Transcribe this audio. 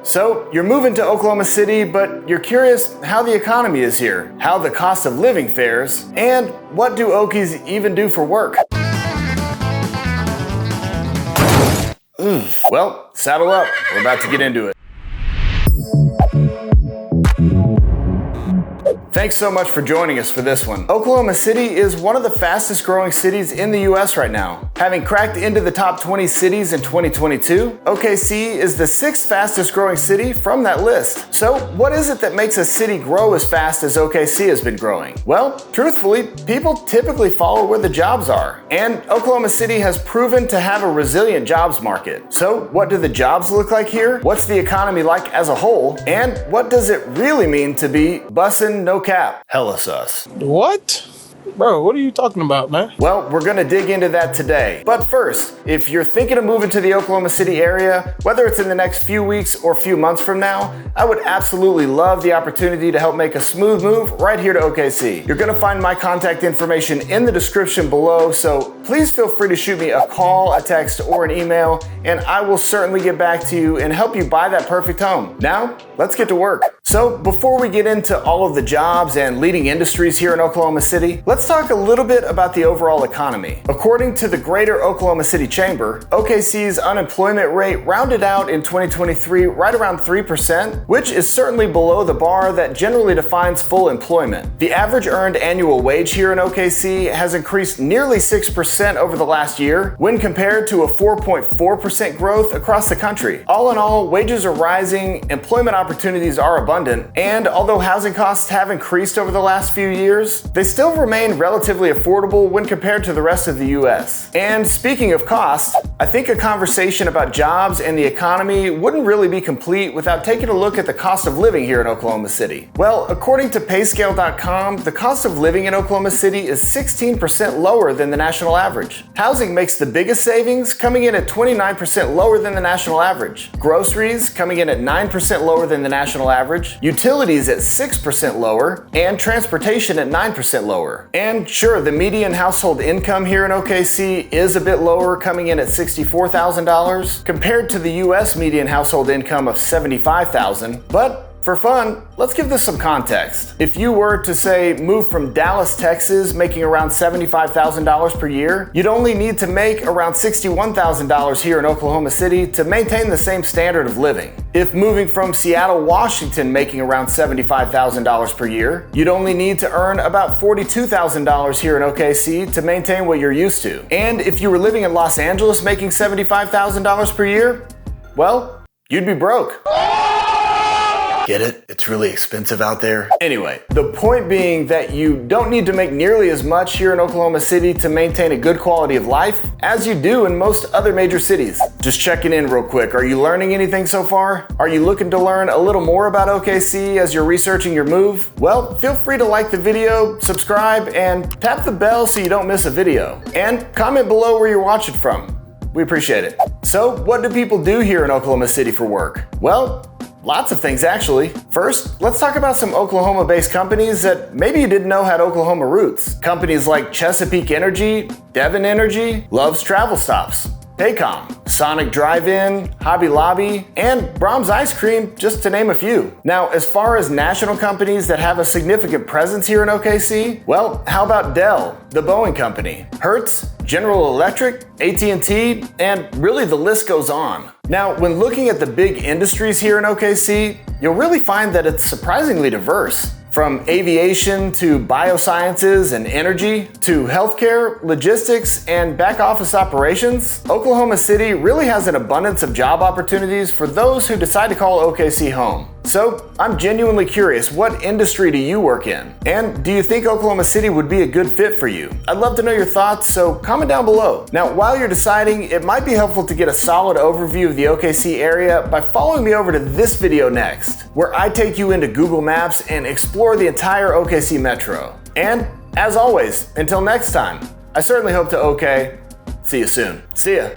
So you're moving to Oklahoma City, but you're curious how the economy is here, how the cost of living fares, and what do Okies even do for work? Well, saddle up. We're about to get into it. Thanks so much for joining us for this one. Oklahoma City is one of the fastest growing cities in the US right now. Having cracked into the top 20 cities in 2022, OKC is the 6th fastest growing city from that list. So what is it that makes a city grow as fast as OKC has been growing? Well, truthfully, people typically follow where the jobs are. And Oklahoma City has proven to have a resilient jobs market. So what do the jobs look like here? What's the economy like as a whole? And what does it really mean to be bussin' no cap? Hella sus. What? Bro, what are you talking about, man? Well, we're gonna dig into that today. But first, if you're thinking of moving to the Oklahoma City area, whether it's in the next few weeks or few months from now, I would absolutely love the opportunity to help make a smooth move right here to OKC. You're gonna find my contact information in the description below, so please feel free to shoot me a call, a text, or an email, and I will certainly get back to you and help you buy that perfect home. Now, let's get to work. So before we get into all of the jobs and leading industries here in Oklahoma City, let's talk a little bit about the overall economy. According to the Greater Oklahoma City Chamber, OKC's unemployment rate rounded out in 2023 right around 3%, which is certainly below the bar that generally defines full employment. The average earned annual wage here in OKC has increased nearly 6% over the last year, when compared to a 4.4% growth across the country. All in all, wages are rising, employment opportunities are abundant, and although housing costs have increased over the last few years, they still remain relatively affordable when compared to the rest of the US. And speaking of cost, I think a conversation about jobs and the economy wouldn't really be complete without taking a look at the cost of living here in Oklahoma City. Well, according to payscale.com, the cost of living in Oklahoma City is 16% lower than the national average. Housing makes the biggest savings, coming in at 29% lower than the national average. Groceries coming in at 9% lower than the national average. Utilities at 6% lower, and transportation at 9% lower. And sure, the median household income here in OKC is a bit lower, coming in at $64,000 compared to the US median household income of $75,000, but for fun, let's give this some context. If you were to say move from Dallas, Texas, making around $75,000 per year, you'd only need to make around $61,000 here in Oklahoma City to maintain the same standard of living. If moving from Seattle, Washington, making around $75,000 per year, you'd only need to earn about $42,000 here in OKC to maintain what you're used to. And if you were living in Los Angeles making $75,000 per year, well, you'd be broke. Get it? It's really expensive out there. Anyway, the point being that you don't need to make nearly as much here in Oklahoma City to maintain a good quality of life as you do in most other major cities. Just checking in real quick. Are you learning anything so far? Are you looking to learn a little more about OKC as you're researching your move? Well, feel free to like the video, subscribe, and tap the bell so you don't miss a video. And comment below where you're watching from. We appreciate it. So, what do people do here in Oklahoma City for work? Well, lots of things actually. First, let's talk about some Oklahoma-based companies that maybe you didn't know had Oklahoma roots. Companies like Chesapeake Energy, Devon Energy, Love's Travel Stops, Paycom, Sonic Drive-In, Hobby Lobby, and Brahms Ice Cream, just to name a few. Now, as far as national companies that have a significant presence here in OKC, well, how about Dell, the Boeing company, Hertz, General Electric, AT&T, and really the list goes on. Now, when looking at the big industries here in OKC, you'll really find that it's surprisingly diverse. From aviation to biosciences and energy to healthcare, logistics, and back office operations, Oklahoma City really has an abundance of job opportunities for those who decide to call OKC home. So, I'm genuinely curious, what industry do you work in? And do you think Oklahoma City would be a good fit for you? I'd love to know your thoughts, so comment down below. Now, while you're deciding, it might be helpful to get a solid overview of the OKC area by following me over to this video next, where I take you into Google Maps and explore the entire OKC metro. And, as always, until next time, I certainly hope to OK. See you soon. See ya.